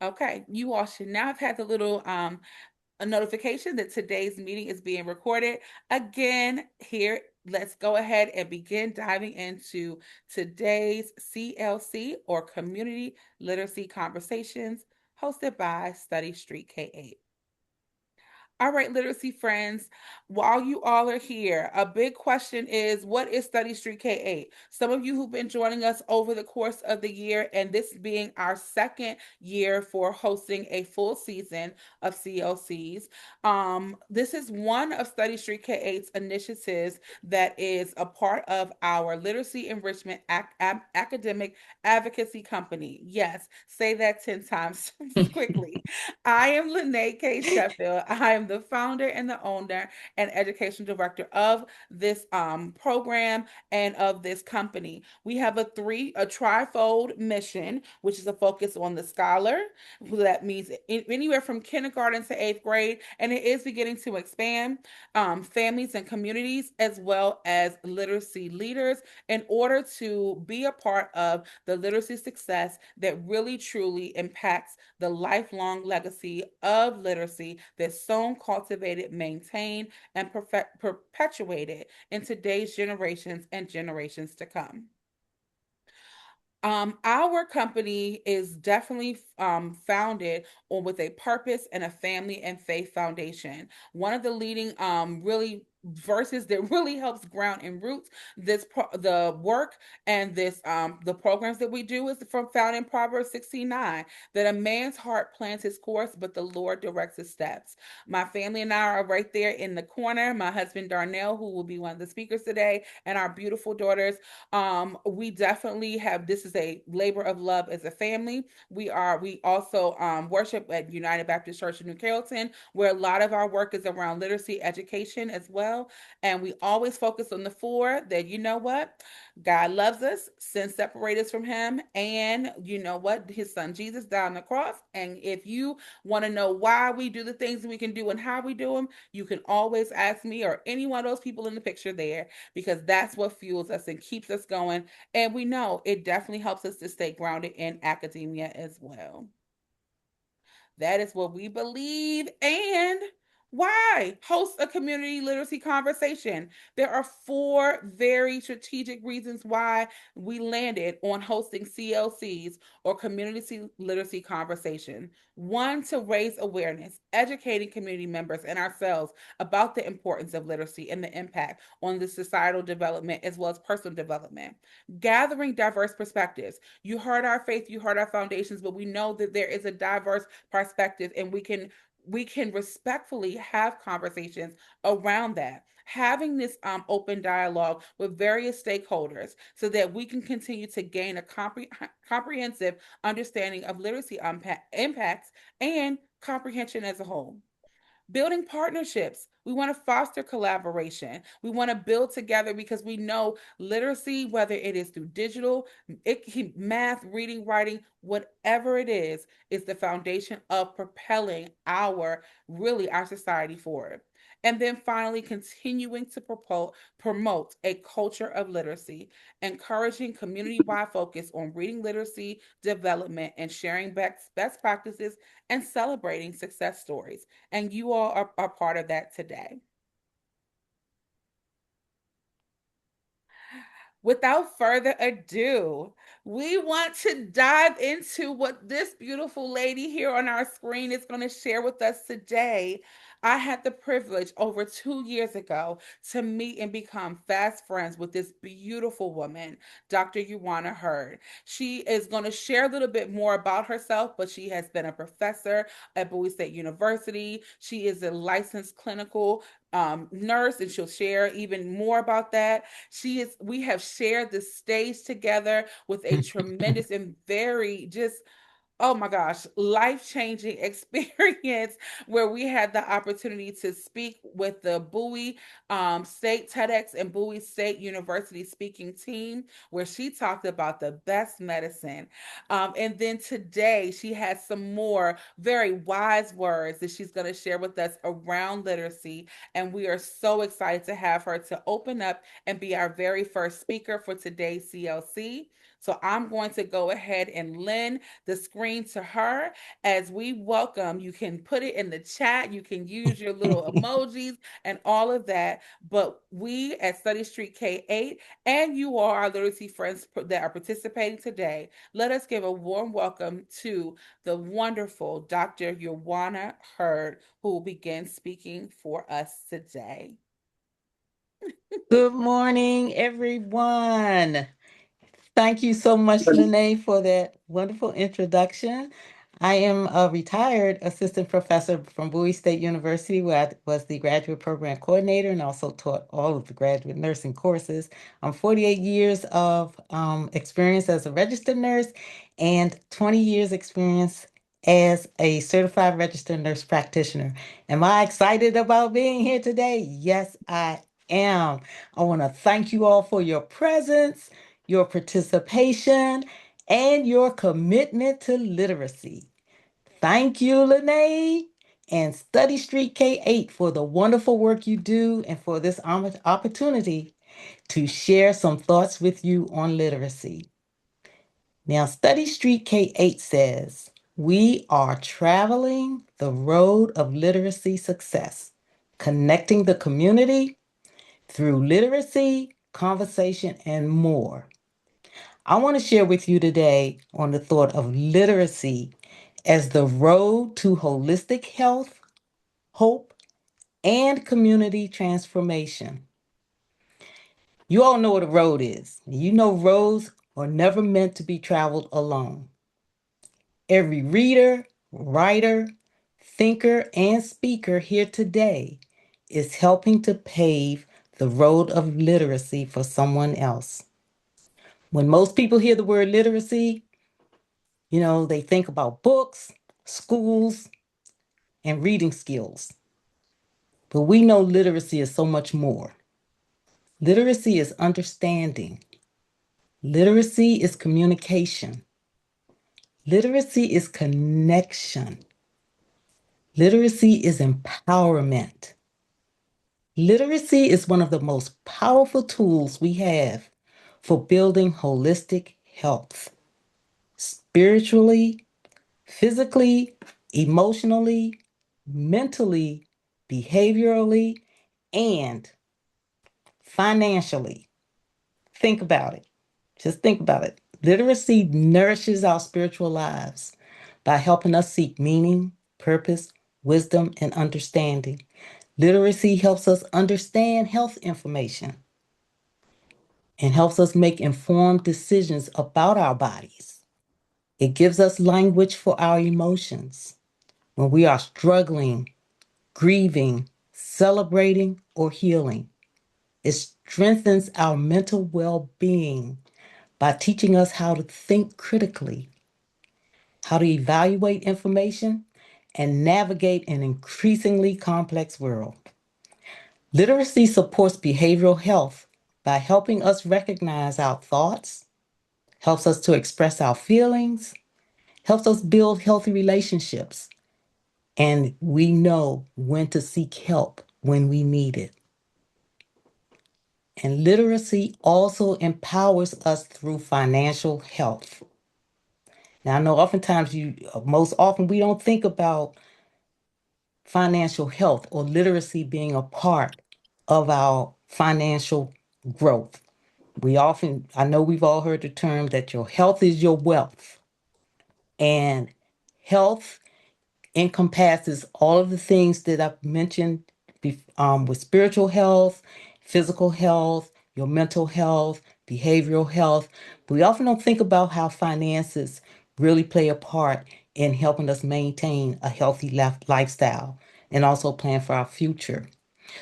Okay, you all should now have had the little a notification that today's meeting is being recorded. Again, here, let's go ahead and begin diving into today's CLC or Community Literacy Conversations hosted by Study Street K8. All right, literacy friends, while you all are here, a big question is what is Study Street K8? Some of you who've been joining us over the course of the year, and this being our second year for hosting a full season of CLCs, this is one of Study Street K8's initiatives that is a part of our Literacy Enrichment Academic Advocacy Company. Yes, say that 10 times quickly. I am Lene K. Sheffield. I am the founder and the owner and education director of this program and of this company. We have a trifold mission, which is a focus on the scholar. That means anywhere from kindergarten to eighth grade, and it is beginning to expand families and communities as well as literacy leaders in order to be a part of the literacy success that really truly impacts the lifelong legacy of literacy that's sown, cultivated, maintained, and perpetuated in today's generations and generations to come. Our company is definitely founded on with a purpose and a family and faith foundation. One of the leading really verses that really helps ground and roots the work and this the programs that we do is from found in Proverbs 16:9 that a man's heart plans his course, but the Lord directs his steps. My family and I are right there in the corner. My husband Darnell, who will be one of the speakers today, and our beautiful daughters. We definitely have this is a labor of love as a family. We also worship at United Baptist Church in New Carrollton, where a lot of our work is around literacy education as well. And we always focus on the four that you know what? God loves us, sin separates us from him, and you know what? His son Jesus died on the cross. And if you want to know why we do the things we can do and how we do them, you can always ask me or any one of those people in the picture there because that's what fuels us and keeps us going. And we know it definitely helps us to stay grounded in academia as well. That is what we believe. And why host a community literacy conversation? There are four very strategic reasons why we landed on hosting CLCs or community literacy conversation. One, to raise awareness, educating community members and ourselves about the importance of literacy and the impact on the societal development as well as personal development. Gathering diverse perspectives. You heard our faith, you heard our foundations, but we know that there is a diverse perspective and we can respectfully have conversations around that, having this open dialogue with various stakeholders so that we can continue to gain a comprehensive understanding of literacy impacts and comprehension as a whole. Building partnerships. We want to foster collaboration. We want to build together because we know literacy, whether it is through digital, math, reading, writing, whatever it is the foundation of propelling our society forward. And then finally, continuing to promote a culture of literacy, encouraging community wide focus on reading literacy development and sharing best practices and celebrating success stories. And you all are part of that today. Without further ado, we want to dive into what this beautiful lady here on our screen is going to share with us today. I had the privilege over 2 years ago to meet and become fast friends with this beautiful woman, Dr. Euwanna Hurd. She is going to share a little bit more about herself, but she has been a professor at Bowie State University. She is a licensed clinical nurse, and she'll share even more about that. We have shared the stage together with a tremendous and very just oh my gosh, life-changing experience where we had the opportunity to speak with the Bowie State TEDx and Bowie State University speaking team, where she talked about the best medicine. And then today she has some more very wise words that she's going to share with us around literacy. And we are so excited to have her to open up and be our very first speaker for today's CLC. So I'm going to go ahead and lend the screen to her as we welcome. You can put it in the chat, you can use your little emojis and all of that. But we at Study Street K8 and you are our literacy friends that are participating today, let us give a warm welcome to the wonderful Dr. Euwanna Hurd, who will begin speaking for us today. Good morning, everyone. Thank you so much, Lene, for that wonderful introduction. I am a retired assistant professor from Bowie State University, where I was the graduate program coordinator and also taught all of the graduate nursing courses. I'm 48 years of experience as a registered nurse and 20 years experience as a certified registered nurse practitioner. Am I excited about being here today? Yes, I am. I want to thank you all for your presence, your participation, and your commitment to literacy. Thank you, Lene and Study Street K8 for the wonderful work you do and for this opportunity to share some thoughts with you on literacy. Now, Study Street K8 says, we are traveling the road of literacy success, connecting the community through literacy, conversation, and more. I want to share with you today on the thought of literacy as the road to holistic health, hope, and community transformation. You all know what a road is. You know roads are never meant to be traveled alone. Every reader, writer, thinker, and speaker here today is helping to pave the road of literacy for someone else. When most people hear the word literacy, they think about books, schools, and reading skills. But we know literacy is so much more. Literacy is understanding. Literacy is communication. Literacy is connection. Literacy is empowerment. Literacy is one of the most powerful tools we have for building holistic health, spiritually, physically, emotionally, mentally, behaviorally, and financially. Think about it. Just think about it. Literacy nourishes our spiritual lives by helping us seek meaning, purpose, wisdom, and understanding. Literacy helps us understand health information and helps us make informed decisions about our bodies. It gives us language for our emotions when we are struggling, grieving, celebrating, or healing. It strengthens our mental well being by teaching us how to think critically, how to evaluate information, and navigate an increasingly complex world. Literacy supports behavioral health by helping us recognize our thoughts, helps us to express our feelings, helps us build healthy relationships, and we know when to seek help when we need it. And literacy also empowers us through financial health. Now, I know oftentimes most often we don't think about financial health or literacy being a part of our financial growth. I know we've all heard the term that your health is your wealth. And health encompasses all of the things that I've mentioned with spiritual health, physical health, your mental health, behavioral health. But we often don't think about how finances really play a part in helping us maintain a healthy lifestyle and also plan for our future.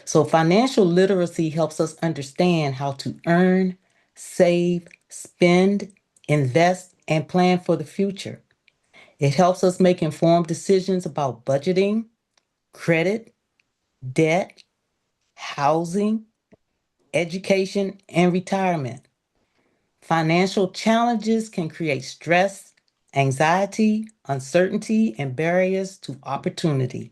So, financial literacy helps us understand how to earn, save, spend, invest, and plan for the future. It helps us make informed decisions about budgeting, credit, debt, housing, education, and retirement. Financial challenges can create stress, anxiety, uncertainty, and barriers to opportunity.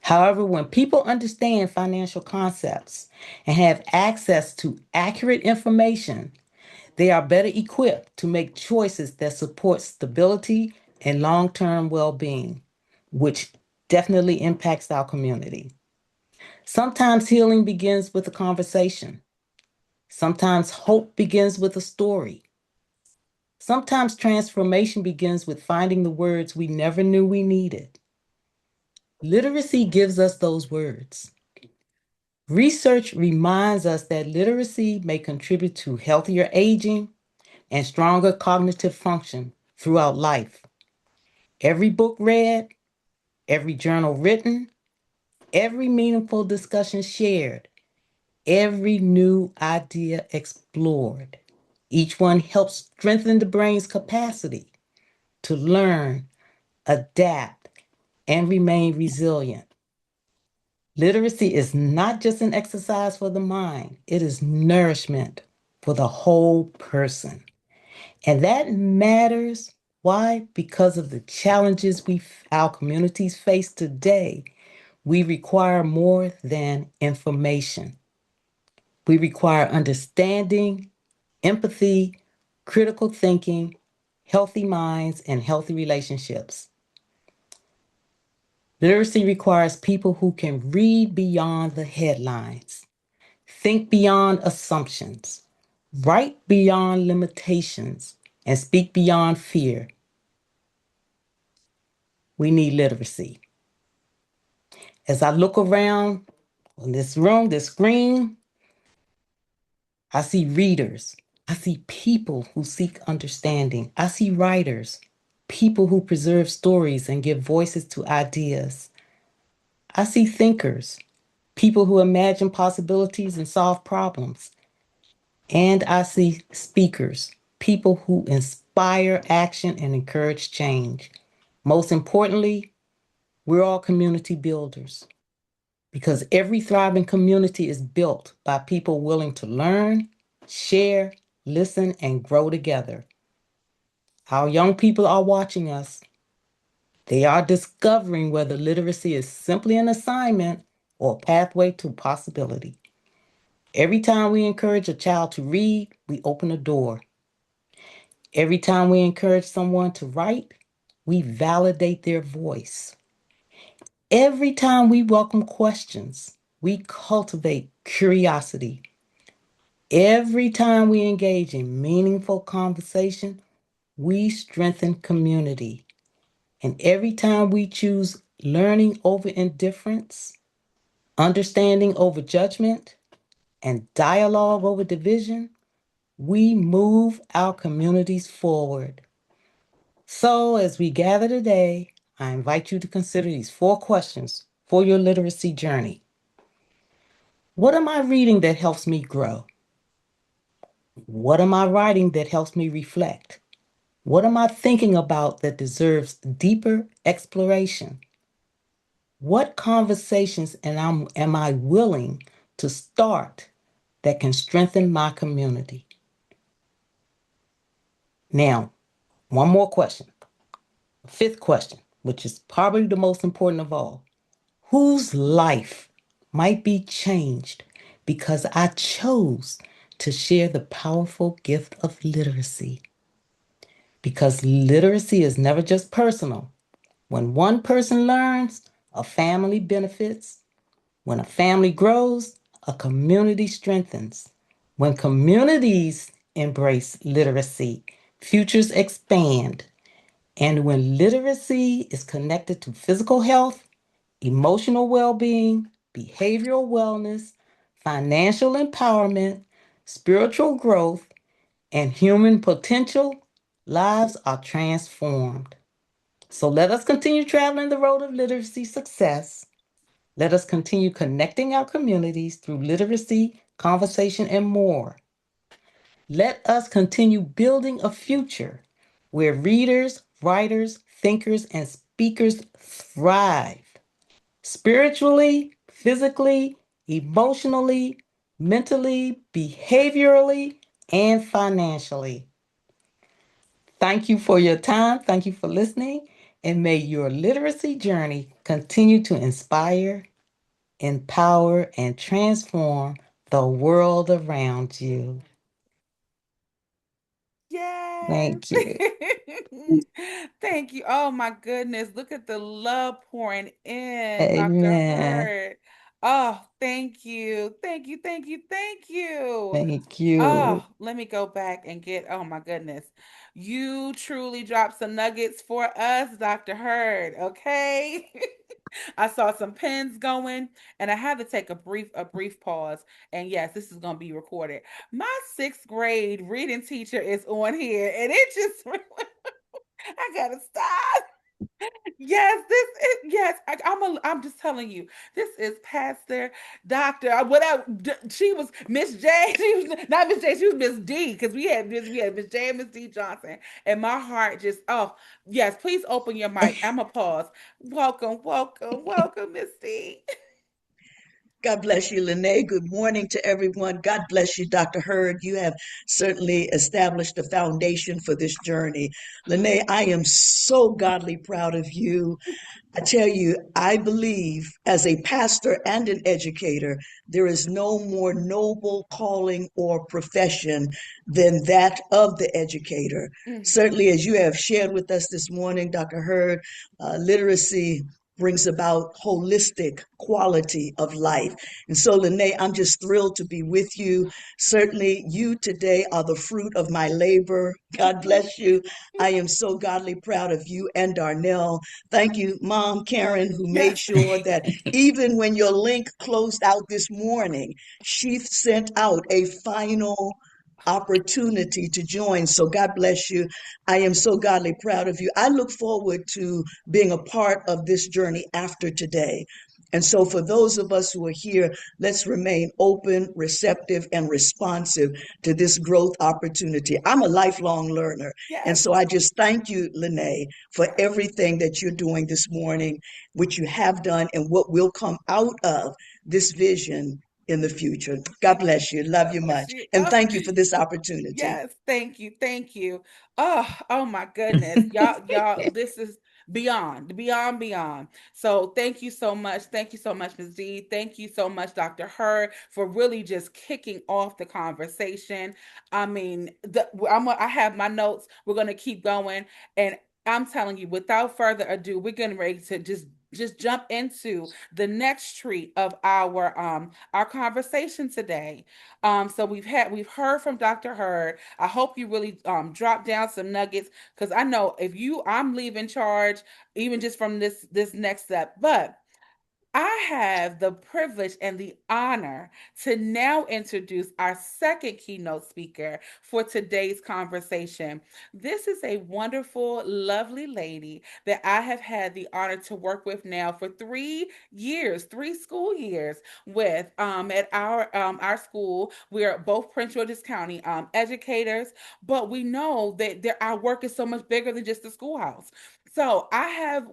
However, when people understand financial concepts and have access to accurate information, They are better equipped to make choices that support stability and long term well being, which definitely impacts our community. Sometimes healing begins with a conversation. Sometimes hope begins with a story. Sometimes transformation begins with finding the words we never knew we needed. Literacy gives us those words. Research reminds us that literacy may contribute to healthier aging and stronger cognitive function throughout life. Every book read, every journal written, every meaningful discussion shared, every new idea explored. Each one helps strengthen the brain's capacity to learn, adapt, and remain resilient. Literacy is not just an exercise for the mind, it is nourishment for the whole person. And that matters. Why? Because of the challenges our communities face today. We require more than information. We require understanding, empathy, critical thinking, healthy minds, and healthy relationships. Literacy requires people who can read beyond the headlines, think beyond assumptions, write beyond limitations, and speak beyond fear. We need literacy. As I look around in this room, this screen, I see readers. I see people who seek understanding. I see writers, people who preserve stories and give voices to ideas. I see thinkers, people who imagine possibilities and solve problems. And I see speakers, people who inspire action and encourage change. Most importantly, we're all community builders because every thriving community is built by people willing to learn, share, listen, and grow together. Our young people are watching us. They are discovering whether literacy is simply an assignment or a pathway to possibility. Every time we encourage a child to read, we open a door. Every time we encourage someone to write, we validate their voice. Every time we welcome questions, we cultivate curiosity. Every time we engage in meaningful conversation, we strengthen community. And every time we choose learning over indifference, understanding over judgment, and dialogue over division, we move our communities forward. So, as we gather today, I invite you to consider these 4 questions for your literacy journey. What am I reading that helps me grow? What am I writing that helps me reflect? What am I thinking about that deserves deeper exploration? What conversations am I willing to start that can strengthen my community? Now, one more question. Fifth question, which is probably the most important of all. Whose life might be changed because I chose to share the powerful gift of literacy? Because literacy is never just personal. When one person learns, a family benefits. When a family grows, a community strengthens. When communities embrace literacy, futures expand. And when literacy is connected to physical health, emotional well being, behavioral wellness, financial empowerment, spiritual growth, and human potential, lives are transformed. So let us continue traveling the road of literacy success. Let us continue connecting our communities through literacy, conversation, and more. Let us continue building a future where readers, writers, thinkers, and speakers thrive spiritually, physically, emotionally, mentally, behaviorally, and financially. Thank you for your time. Thank you for listening. And may your literacy journey continue to inspire, empower, and transform the world around you. Yes. Thank you. Thank you. Oh my goodness. Look at the love pouring in, Dr. Amen. Hurd. Oh, thank you. Thank you. Thank you. Thank you. Thank you. Oh, let me go back and get, oh my goodness. You truly dropped some nuggets for us, Dr. Hurd. Okay. I saw some pens going and I had to take a brief pause. And yes, this is going to be recorded. My sixth grade reading teacher is on here and it just, I got to stop. Yes, this is yes. I'm just telling you, this is Pastor Doctor. Whatever she was, Miss J. She was not Miss J. She was Miss D because we had Miss J and Miss D Johnson, and my heart just yes. Please open your mic. I'm a pause. Welcome, welcome, welcome, Miss D. God bless you, Lene. Good morning to everyone. God bless you, Dr. Hurd. You have certainly established a foundation for this journey. Lene, I am so godly proud of you. I tell you, I believe as a pastor and an educator, there is no more noble calling or profession than that of the educator. Mm, Certainly, as you have shared with us this morning, Dr. Hurd, literacy brings about holistic quality of life. And so, Lene, I'm just thrilled to be with you. Certainly, you today are the fruit of my labor. God bless you. I am so godly proud of you and Darnell. Thank you, Mom Karen, who made yes. sure that even when your link closed out this morning, she sent out a final opportunity to join. So God bless you. I am so godly proud of you. I look forward to being a part of this journey after today. And so, for those of us who are here, let's remain open, receptive, and responsive to this growth opportunity. I'm a lifelong learner. And Yes. so, I just thank you, Lene, for Yes. everything that you're doing this morning, which you have done, and what will come out of this vision in the future. God Thank you. bless you. Love God you bless much. you. And thank you for this opportunity. Yes, thank you, thank you. Oh my goodness. Y'all, this is beyond, beyond, beyond. So thank you so much. Thank you so much, Ms. D. Thank you so much, Dr. Hurd, for really just kicking off the conversation. I mean, I have my notes. We're gonna keep going. And I'm telling you, without further ado, we're getting ready to just jump into the next treat of our conversation today. So we've heard from Dr. Hurd. I hope you really drop down some nuggets because I know if I'm leaving charge even just from this next step. But I have the privilege and the honor to now introduce our second keynote speaker for today's conversation. This is a wonderful, lovely lady that I have had the honor to work with now for 3 years, 3 school years with at our school. We're both Prince George's County educators, but we know that our work is so much bigger than just the schoolhouse. So I have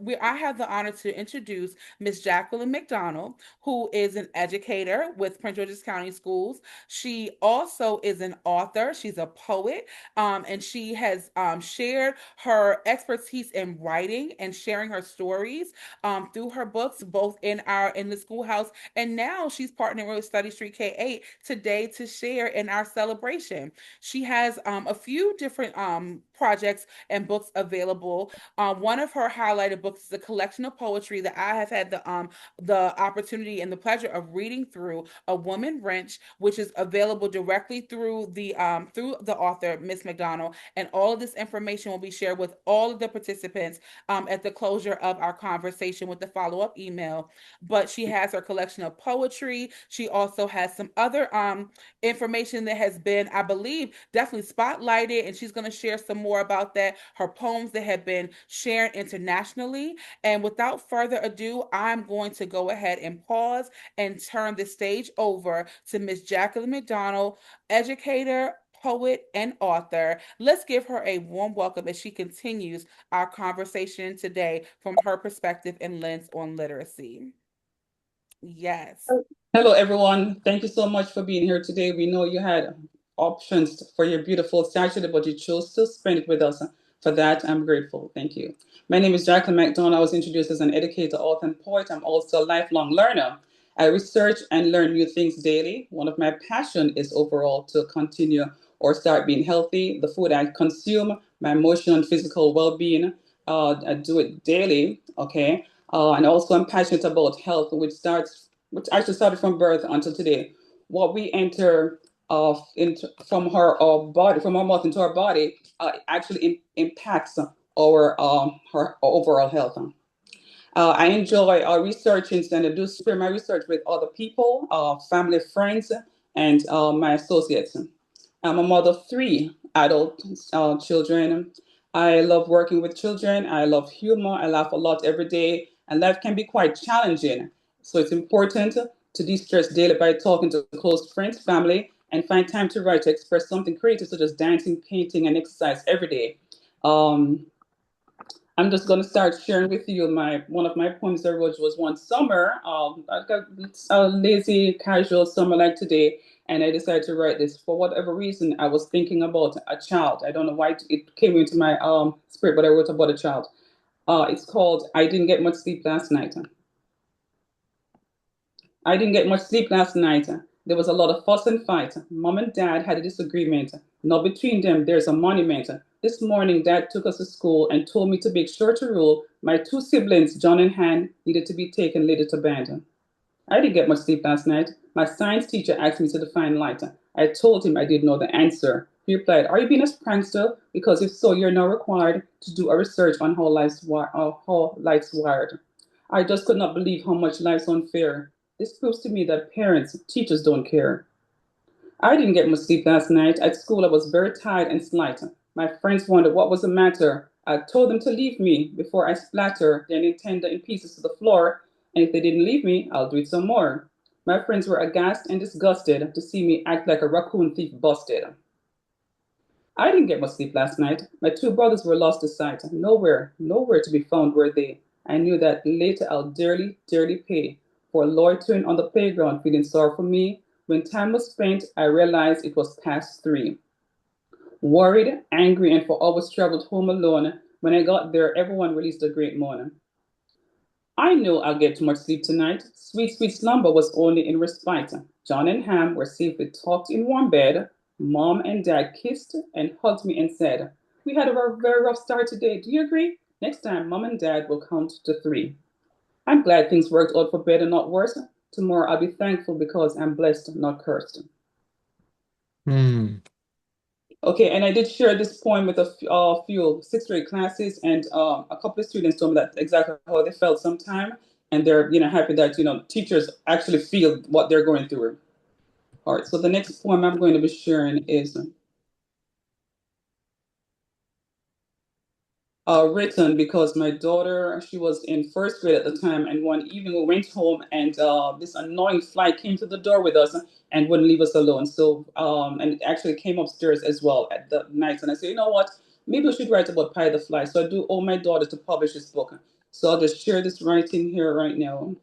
the honor to introduce Miss Jacqueline McDonald, who is an educator with Prince George's County Schools. She also is an author. She's a poet, and she has shared her expertise in writing and sharing her stories through her books, both in the schoolhouse, and now she's partnering with Study Street K8 today to share in our celebration. She has a few different projects and books available. One of her highlighted books is a collection of poetry that I have had the opportunity and the pleasure of reading through, A Woman Wrench, which is available directly through the author, Miss McDonald. And all of this information will be shared with all of the participants at the closure of our conversation with the follow-up email. But she has her collection of poetry. She also has some other information that has been, I believe, definitely spotlighted, and she's going to share some more about that. Her poems that have been shared internationally. And without further ado, I'm going to go ahead and pause and turn the stage over to Miss Jacqueline McDonald, educator, poet, and author. Let's give her a warm welcome as she continues our conversation today from her perspective and lens on literacy. Yes. Hello, everyone. Thank you so much for being here today. We know you had options for your beautiful Saturday, but you chose to spend it with us. For that, I'm grateful. Thank you. My name is Jacqueline McDonald. I was introduced as an educator, author, and poet. I'm also a lifelong learner. I research and learn new things daily. One of my passion is overall to continue or start being healthy. The food I consume, my emotional and physical well-being, I do it daily. Okay, and also I'm passionate about health, which actually started from birth until today. What we enter from our body, from our mouth into our body, actually impacts our overall health. I enjoy researching and I do share my research with other people, family, friends, and my associates. I'm a mother of three adult children. I love working with children. I love humor. I laugh a lot every day, and life can be quite challenging. So it's important to de-stress daily by talking to close friends, family, and find time to write, to express something creative, such as dancing, painting, and exercise every day. Um, I'm just going to start sharing with you my one of my poems I wrote was one summer. I got a lazy, casual summer like today, and I decided to write this for whatever reason. I was thinking about a child. I don't know why it came into my spirit, but I wrote about a child. It's called "I Didn't Get Much Sleep Last Night." I didn't get much sleep last night. There was a lot of fuss and fight. Mom and dad had a disagreement. Now between them, there's a monument. This morning, dad took us to school and told me to make sure to rule my two siblings, John and Han, needed to be taken later to band. I didn't get much sleep last night. My science teacher asked me to define light. I told him I didn't know the answer. He replied, "Are you being a prankster? Because if so, you're now required to do a research on how life's wired." I just could not believe how much life's unfair. This proves to me that parents, teachers don't care. I didn't get much sleep last night. At school, I was very tired and slight. My friends wondered what was the matter. I told them to leave me before I splatter their Nintendo in pieces to the floor, and if they didn't leave me, I'll do it some more. My friends were aghast and disgusted to see me act like a raccoon thief busted. I didn't get much sleep last night. My two brothers were lost to sight. Nowhere to be found were they. I knew that later I'll dearly, dearly pay for loitering on the playground, feeling sorry for me. When time was spent, I realized it was past 3. Worried, angry, and for hours traveled home alone. When I got there, everyone released a great moan. I knew I'll get too much sleep tonight. Sweet, sweet slumber was only in respite. John and Ham were safely tucked in warm bed. Mom and Dad kissed and hugged me and said, "We had a very rough start today. Do you agree? Next time, Mom and Dad will count to 3." I'm glad things worked out for better, not worse. Tomorrow I'll be thankful because I'm blessed, not cursed. Hmm. Okay, and I did share this poem with a few sixth grade classes, and a couple of students told me that exactly how they felt sometime, and they're happy that teachers actually feel what they're going through. All right, so the next poem I'm going to be sharing is written because my daughter, she was in first grade at the time, and one evening we went home, and this annoying fly came to the door with us and wouldn't leave us alone. So, and it actually came upstairs as well at the night. And I said, you know what? Maybe I should write about Pie the Fly. So I do owe my daughter to publish this book. So I'll just share this writing here right now.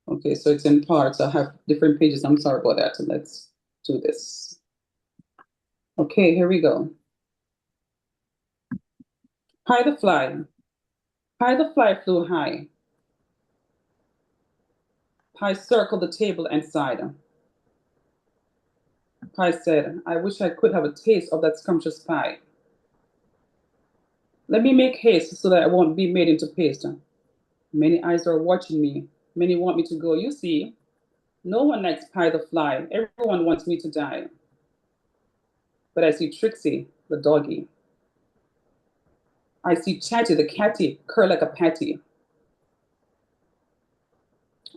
Okay, so it's in parts. I have different pages. I'm sorry about that. Let's do this. Okay, here we go. Pie the Fly. Pie the Fly flew high. Pie circled the table and sighed. Pie said, "I wish I could have a taste of that scrumptious pie. Let me make haste so that I won't be made into paste. Many eyes are watching me. Many want me to go. You see, no one likes Pie the Fly. Everyone wants me to die. But I see Trixie, the doggy. I see Chatty, the catty, curl like a patty.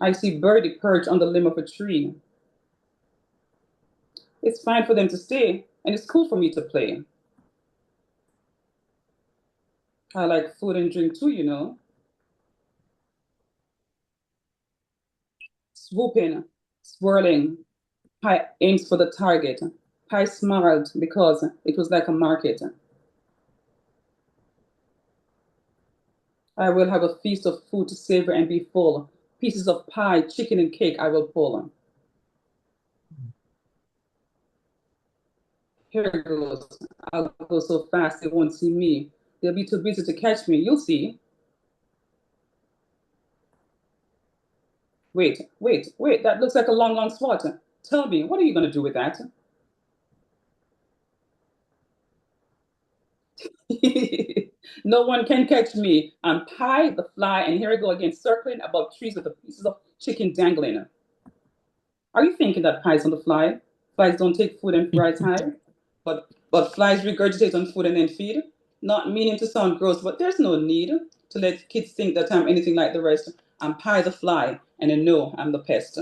I see Birdie perch on the limb of a tree. It's fine for them to stay, and it's cool for me to play. I like food and drink too. Swooping, swirling, Pie aims for the target. Pie smiled because it was like a market. I will have a feast of food to savor and be full. Pieces of pie, chicken, and cake I will pull. Here it goes. I'll go so fast they won't see me. They'll be too busy to catch me. You'll see. Wait, wait, wait. That looks like a long, long spot. Tell me, what are you going to do with that? No one can catch me. I'm Pie the fly, and here I go again, circling above trees with the pieces of chicken dangling. Are you thinking that pies on the fly? Flies don't take food and rise high, but flies regurgitate on food and then feed. Not meaning to sound gross, but there's no need to let kids think that I'm anything like the rest. I'm Pie the fly, and I know I'm the pest.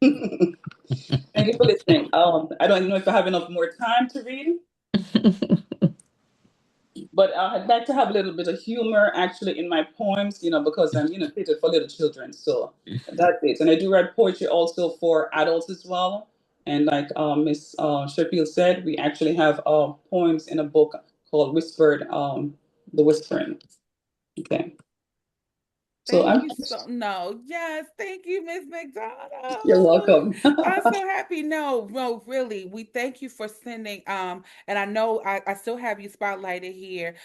Thank you for listening. I don't know if I have enough more time to read, but I'd like to have a little bit of humor actually in my poems, because I'm, created for little children. So that's it. And I do write poetry also for adults as well. And like Miss Sheffield said, we actually have poems in a book called Whispered, The Whispering. Okay. So Thank I'm, you so no, yes, thank you, Miss you're McDonald. welcome. I'm so happy. No, no, really, we thank you for sending. And I know I still have you spotlighted here.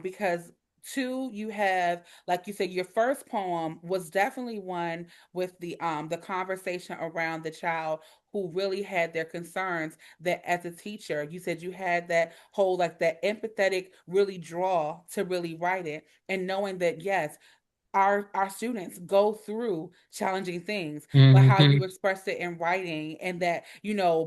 Because two, you have, like you said, your first poem was definitely one with the conversation around the child who really had their concerns that as a teacher, you said you had that whole like that empathetic really draw to really write it and knowing that yes, our students go through challenging things, but how Hmm. you expressed it in writing and that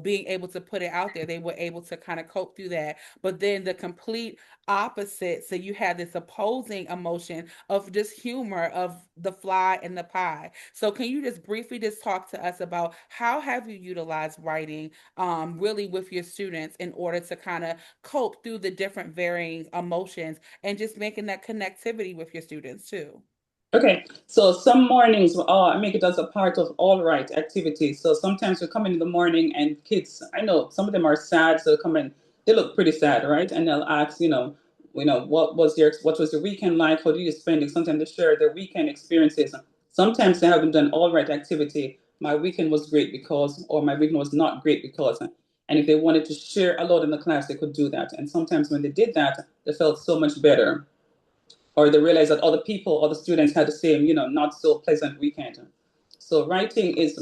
being able to put it out there, they were able to kind of cope through that. But then the complete opposite, so you had this opposing emotion of just humor of the fly and the pie. So can you just briefly just talk to us about how have you utilized writing really with your students in order to kind of cope through the different varying emotions and just making that connectivity with your students too? Okay, so some mornings I make it as a part of all right activities. So sometimes we come in the morning and kids, I know some of them are sad, so they come in, they look pretty sad, right? And they'll ask, what was your weekend like? How do you spend it? Sometimes they share their weekend experiences. Sometimes they haven't done all right activity. My weekend was great because, or my weekend was not great because. And if they wanted to share a lot in the class, they could do that. And sometimes when they did that, they felt so much better or they realize that other people, other students had the same, not so pleasant weekend. So writing is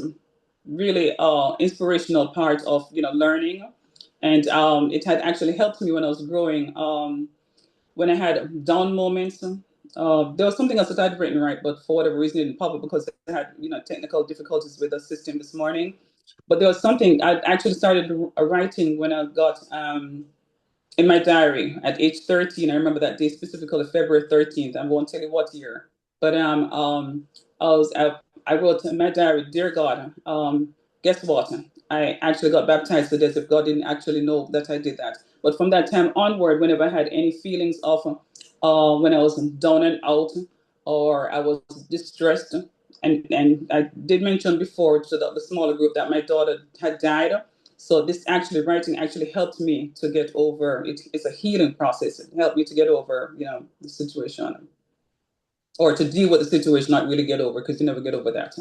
really inspirational part of, learning. And it had actually helped me when I was growing. When I had down moments, there was something else that I'd written right, but for whatever reason it didn't publish because I had, technical difficulties with the system this morning. But there was something I actually started writing when I got in my diary at age 13. I remember that day specifically, February 13th. I won't tell you what year, but I wrote in my diary, dear God, guess what? I actually got baptized today. If God didn't actually know that I did that. But from that time onward, whenever I had any feelings of when I was down and out or I was distressed, and I did mention before to the smaller group that my daughter had died. So this actually writing actually helped me to get over it. It's a healing process. It helped me to get over, the situation or to deal with the situation, not really get over because you never get over that.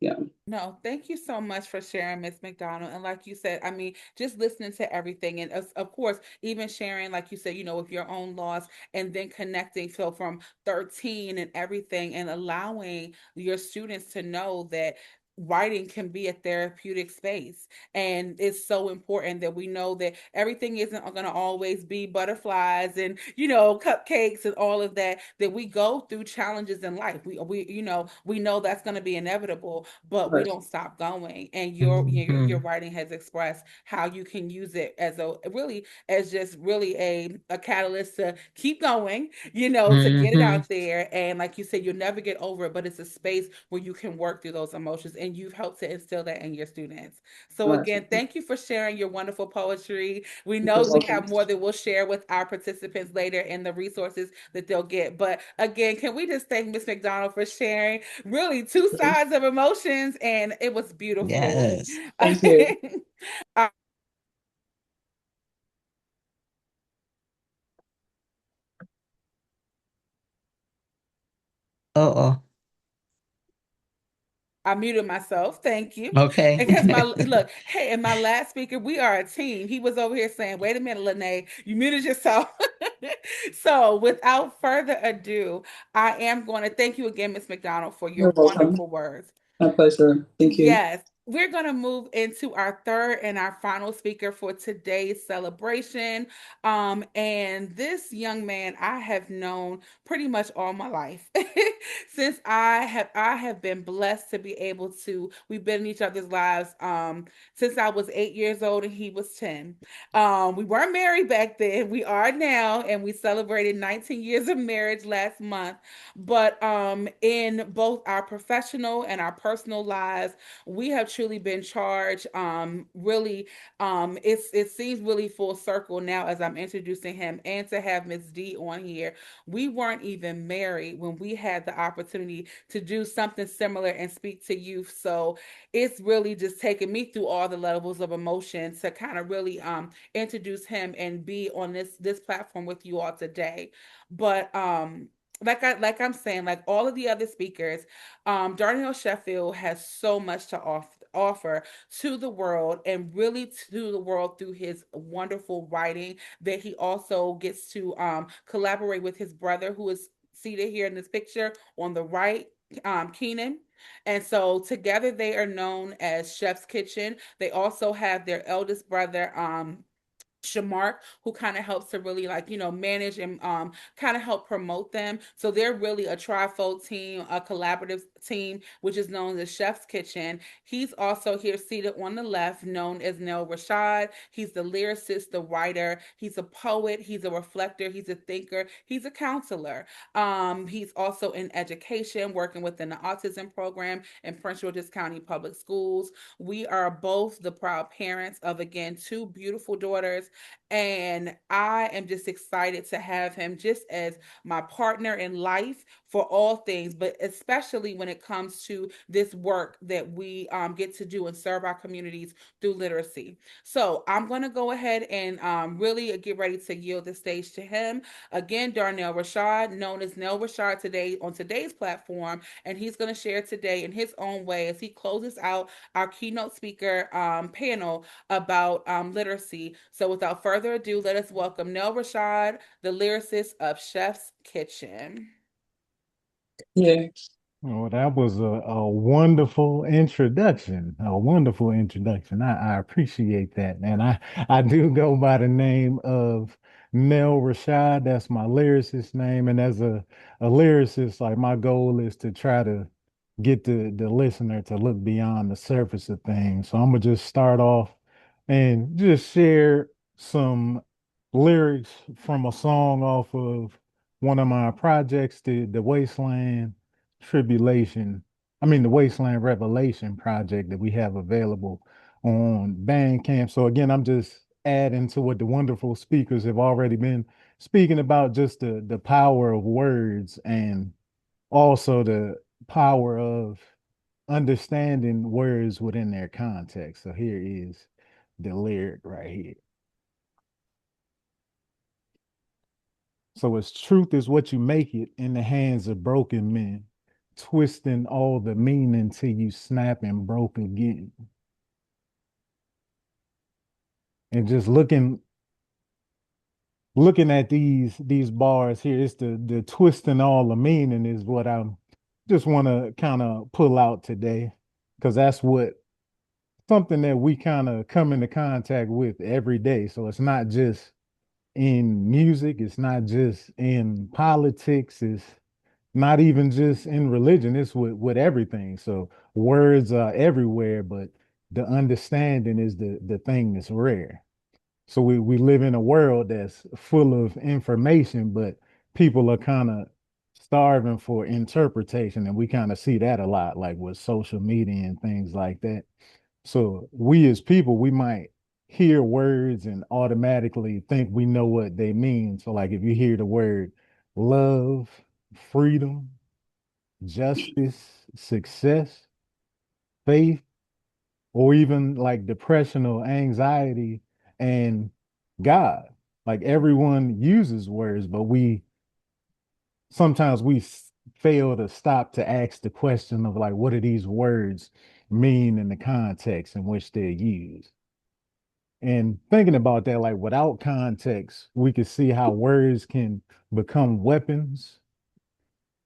Yeah. No, thank you so much for sharing, Miss McDonald. And like you said, I mean, just listening to everything, and of course, even sharing, like you said, with your own loss, and then connecting. So from 13 and everything, and allowing your students to know that writing can be a therapeutic space, and it's so important that we know that everything isn't going to always be butterflies and cupcakes and all of that. That we go through challenges in life. We know that's going to be inevitable, but we Right. don't stop going. And your Hmm. writing has expressed how you can use it as a really as just really a catalyst to keep going, to get it Hmm. out there. And like you said, you'll never get over it, but it's a space where you can work through those emotions, and you've helped to instill that in your students. So Right. again, thank you for sharing your wonderful poetry. We You're know we welcome. have more that we'll share with our participants later in the resources that they'll get. But again, can we just thank Miss McDonald for sharing really two sides of emotions, and it was beautiful. Yes. Thank you. Uh-oh. I muted myself. Thank you. Okay. Because my look, hey, and my last speaker, we are a team. He was over here saying, "Wait a minute, Lene, you muted yourself." So, without further ado, I am going to thank you again, Miss McDonald, for your You're welcome. wonderful words. My pleasure. Thank you. Yes, we're going to move into our third and our final speaker for today's celebration. And this young man I have known pretty much all my life. Since I have been blessed to be able to, we've been in each other's lives since I was 8 years old and he was 10. We weren't married back then. We are now, and we celebrated 19 years of marriage last month. But in both our professional and our personal lives, we have truly been charged. Really, it seems really full circle now as I'm introducing him, and to have Miss D on here. We weren't even married when we had the opportunity to do something similar and speak to youth. So it's really just taken me through all the levels of emotion to kind of really introduce him and be on this platform with you all today. But like I'm saying, like all of the other speakers, Darnell Sheffield has so much to offer to the world, and really to the world through his wonderful writing that he also gets to collaborate with his brother, who is seated here in this picture on the right, Keenan. And so together they are known as Chef's Kitchen. They also have their eldest brother, Shamark, who kind of helps to really, like, manage and kind of help promote them. So they're really a trifold team, a collaborative team, which is known as Chef's Kitchen. He's also here seated on the left, known as Nell Rashad. He's the lyricist, the writer. He's a poet. He's a reflector. He's a thinker. He's a counselor. He's also in education, working within the autism program in Prince George's County Public Schools. We are both the proud parents of, again, two beautiful daughters, and I am just excited to have him just as my partner in life for all things, but especially when it comes to this work that we get to do and serve our communities through literacy. So I'm going to go ahead and really get ready to yield the stage to him. Again, Darnell Rashad, known as Nell Rashad today on today's platform, and he's going to share today in his own way as he closes out our keynote speaker panel about literacy. So without further ado, let us welcome Nell Rashad, the lyricist of Chef's Kitchen. Yeah. Oh, that was a wonderful introduction. A wonderful introduction. I appreciate that. And I do go by the name of Nell Rashad. That's my lyricist name. And as a lyricist, like my goal is to try to get the listener to look beyond the surface of things. So I'm gonna just start off and just share some lyrics from a song off of one of my projects, the Wasteland Tribulation, the Wasteland Revelation project that we have available on Bandcamp. So again, I'm just adding to what the wonderful speakers have already been speaking about, just the power of words and also the power of understanding words within their context. So here is the lyric right here. So as truth is what you make it in the hands of broken men, twisting all the meaning till you snap and broke again. And just looking at these bars here, it's the twisting all the meaning is what I'm just want to kind of pull out today, because that's what something that we kind of come into contact with every day. So it's not just in music, it's not just in politics, it's not even just in religion, it's with everything. So words are everywhere, but the understanding is the thing that's rare. So we live in a world that's full of information, but people are kind of starving for interpretation. And we kind of see that a lot, like with social media and things like that. So we as people, we might hear words and automatically think we know what they mean. So like if you hear the word love, freedom, justice, success, faith, or even like depression or anxiety and God. Like everyone uses words, but we sometimes we fail to stop to ask the question of like, what do these words mean in the context in which they're used? And thinking about that, like without context, we could see how words can become weapons.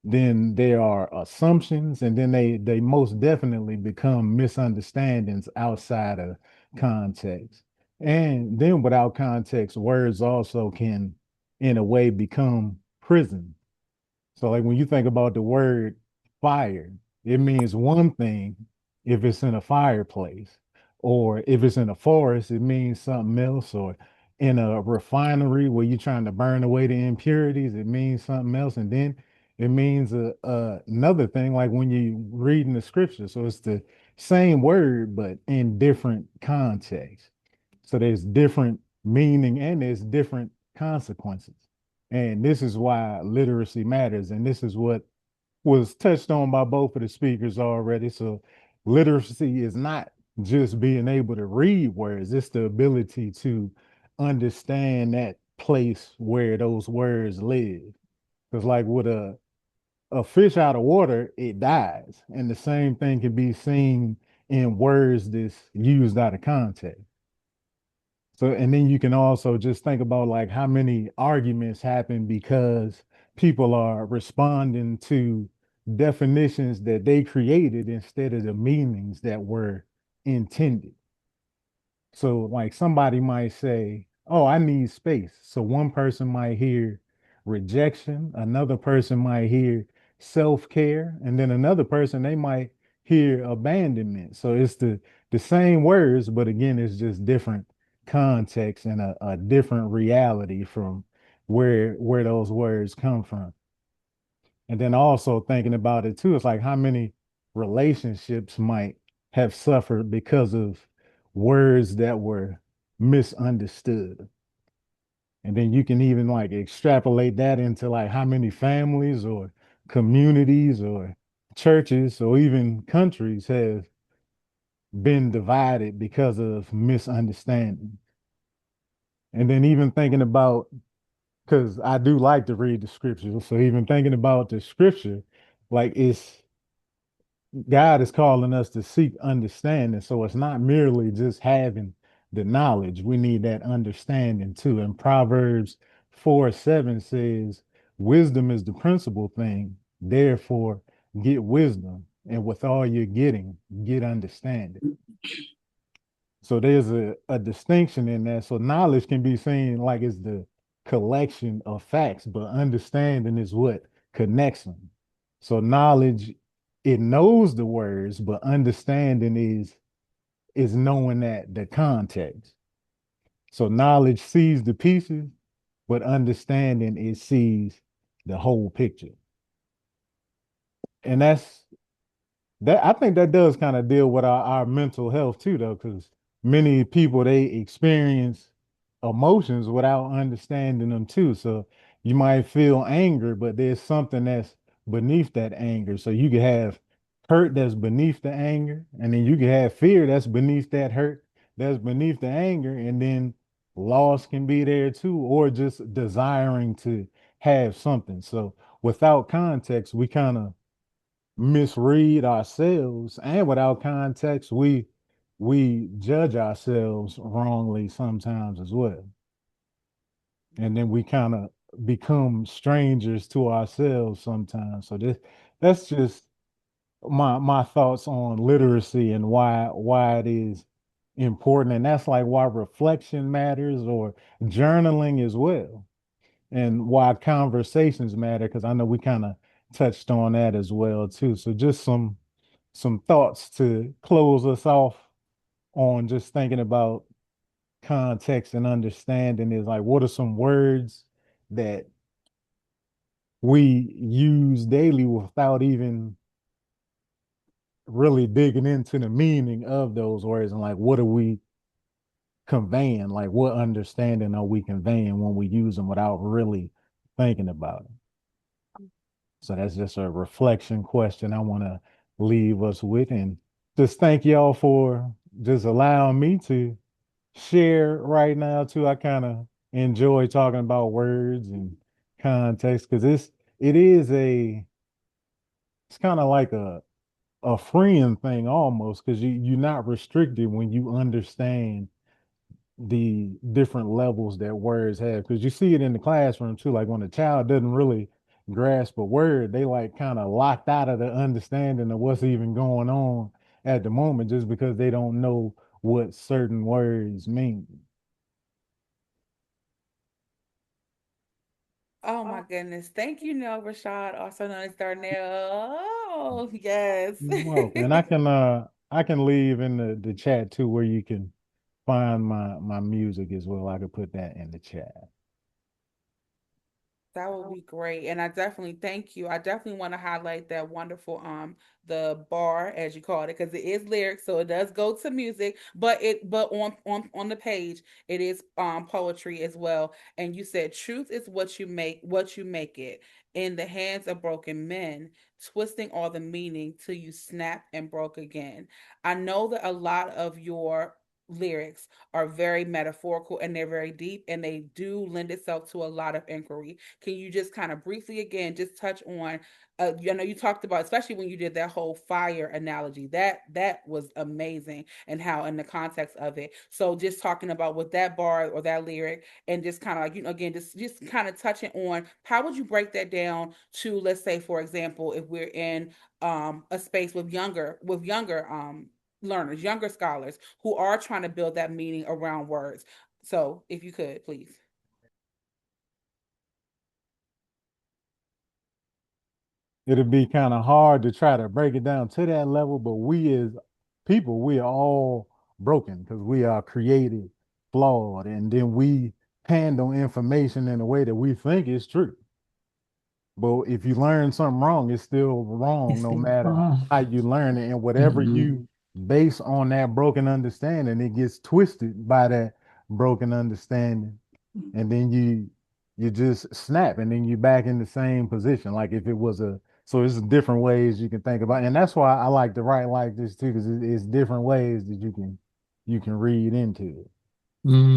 Then there are assumptions, and then they most definitely become misunderstandings outside of context. And then without context, words also can, in a way, become prison. So, like when you think about the word fire, it means one thing if it's in a fireplace, or if it's in a forest, it means something else, or in a refinery where you're trying to burn away the impurities, it means something else. And then it means another thing, like when you read in the scripture. So it's the same word, but in different contexts. So there's different meaning and there's different consequences. And this is why literacy matters. And this is what was touched on by both of the speakers already. So literacy is not just being able to read words, it's the ability to understand that place where those words live. Because like with a fish out of water, it dies. And the same thing can be seen in words that's used out of context. So, and then you can also just think about like how many arguments happen because people are responding to definitions that they created instead of the meanings that were intended. So, like somebody might say, "Oh, I need space." So, one person might hear rejection, another person might hear self-care, and then another person they might hear abandonment. So, it's the same words, but again, it's just different context and a different reality from where those words come from. And then also thinking about it too, it's like how many relationships might have suffered because of words that were misunderstood. And then you can even like extrapolate that into like how many families or communities or churches or even countries have been divided because of misunderstanding. And then even thinking about, because I do like to read the scripture, so even thinking about the scripture, like it's God is calling us to seek understanding. So it's not merely just having the knowledge. We need that understanding too. And Proverbs 4:7 says, wisdom is the principal thing. Therefore, get wisdom. And with all you're getting, get understanding. So there's a distinction in that. So knowledge can be seen like it's the collection of facts, but understanding is what connects them. So knowledge, it knows the words, but understanding is knowing that the context. So knowledge sees the pieces, but understanding it sees the whole picture. And that I think that does kind of deal with our mental health too, though, because many people they experience emotions without understanding them too. So you might feel anger, but there's something that's beneath that anger. So you could have hurt that's beneath the anger, and then you could have fear that's beneath that hurt, that's beneath the anger, and then loss can be there too, or just desiring to have something. So without context, we kind of misread ourselves, and without context we judge ourselves wrongly sometimes as well, and then we kind of become strangers to ourselves sometimes. So that's just my thoughts on literacy and why it is important, and that's like why reflection matters, or journaling as well, and why conversations matter, because I know we kind of touched on that as well too. So just some thoughts to close us off on just thinking about context and understanding is like what are some words that we use daily without even really digging into the meaning of those words, and like what are we conveying, like what understanding are we conveying when we use them without really thinking about it. So that's just a reflection question I want to leave us with. And just thank y'all for just allowing me to share right now too. I kind of enjoy talking about words and context because it is a it's kind of like a freeing thing almost because you're not restricted when you understand the different levels that words have because you see it in the classroom too. Like when a child doesn't really grasp a word, they like kind of locked out of the understanding of what's even going on at the moment just because they don't know what certain words mean. Oh my goodness. Thank you, Neil Rashad, also known as Darnell. Oh, yes. You're welcome. And I can leave in the chat too where you can find my music as well. I could put that in the chat. That would be great. And I definitely thank you. I definitely want to highlight that wonderful the bar as you called it because it is lyrics, so it does go to music, but on the page it is poetry as well. And you said truth is what you make it in the hands of broken men, twisting all the meaning till you snap and broke again. I know that a lot of your lyrics are very metaphorical and they're very deep and they do lend itself to a lot of inquiry. Can you just kind of briefly again just touch on I know you talked about especially when you did that whole fire analogy. That was amazing and how in the context of it. So just talking about with that bar or that lyric and just kind of like again just kind of touching on how would you break that down to let's say for example if we're in a space with younger learners, younger scholars who are trying to build that meaning around words. So if you could, please. It'd be kind of hard to try to break it down to that level, but we as people, we are all broken because we are created flawed, and then we handle information in a way that we think is true. But if you learn something wrong, it's still wrong It's no still matter wrong. how you learn it. And whatever Mm-hmm. you base on that broken understanding, it gets twisted by that broken understanding. And then you just snap and then you back in the same position. Like if it was a so it's different ways you can think about it. And that's why I like to write like this too, because it's different ways that you can read into it.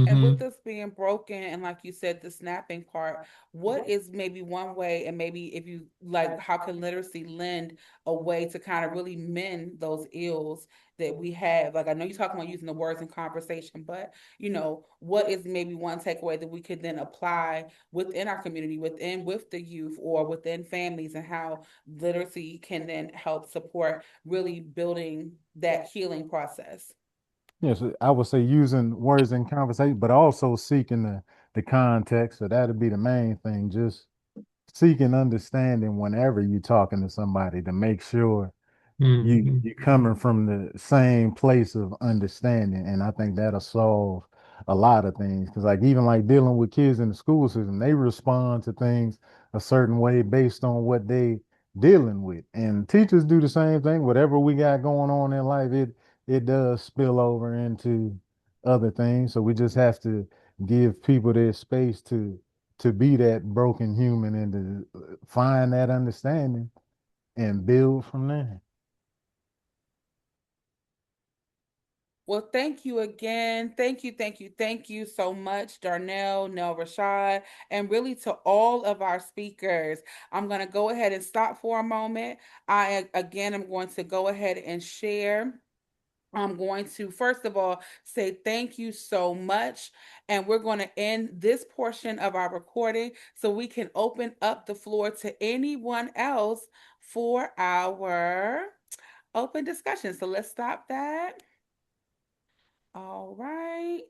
And with Mm-hmm. this being broken, and like you said, the snapping part, what is maybe one way, and maybe if you like, how can literacy lend a way to kind of really mend those ills that we have? Like, I know you're talking about using the words in conversation, but what is maybe one takeaway that we could then apply within our community, with the youth or within families, and how literacy can then help support really building that healing process? Yes, I would say using words in conversation, but also seeking the context. So that'd be the main thing. Just seeking understanding whenever you're talking to somebody to make sure you Mm-hmm. you coming from the same place of understanding, and I think that'll solve a lot of things. Because like even like dealing with kids in the school system, they respond to things a certain way based on what they dealing with, and teachers do the same thing. Whatever we got going on in life, it does spill over into other things. So we just have to give people their space to be that broken human and to find that understanding and build from there. Well, thank you again. Thank you so much, Darnell, Nell Rashad, and really to all of our speakers. I'm going to go ahead and stop for a moment. Again, I'm going to go ahead and share. I'm going to, first of all, say thank you so much. And we're going to end this portion of our recording so we can open up the floor to anyone else for our open discussion. So let's stop that. All right.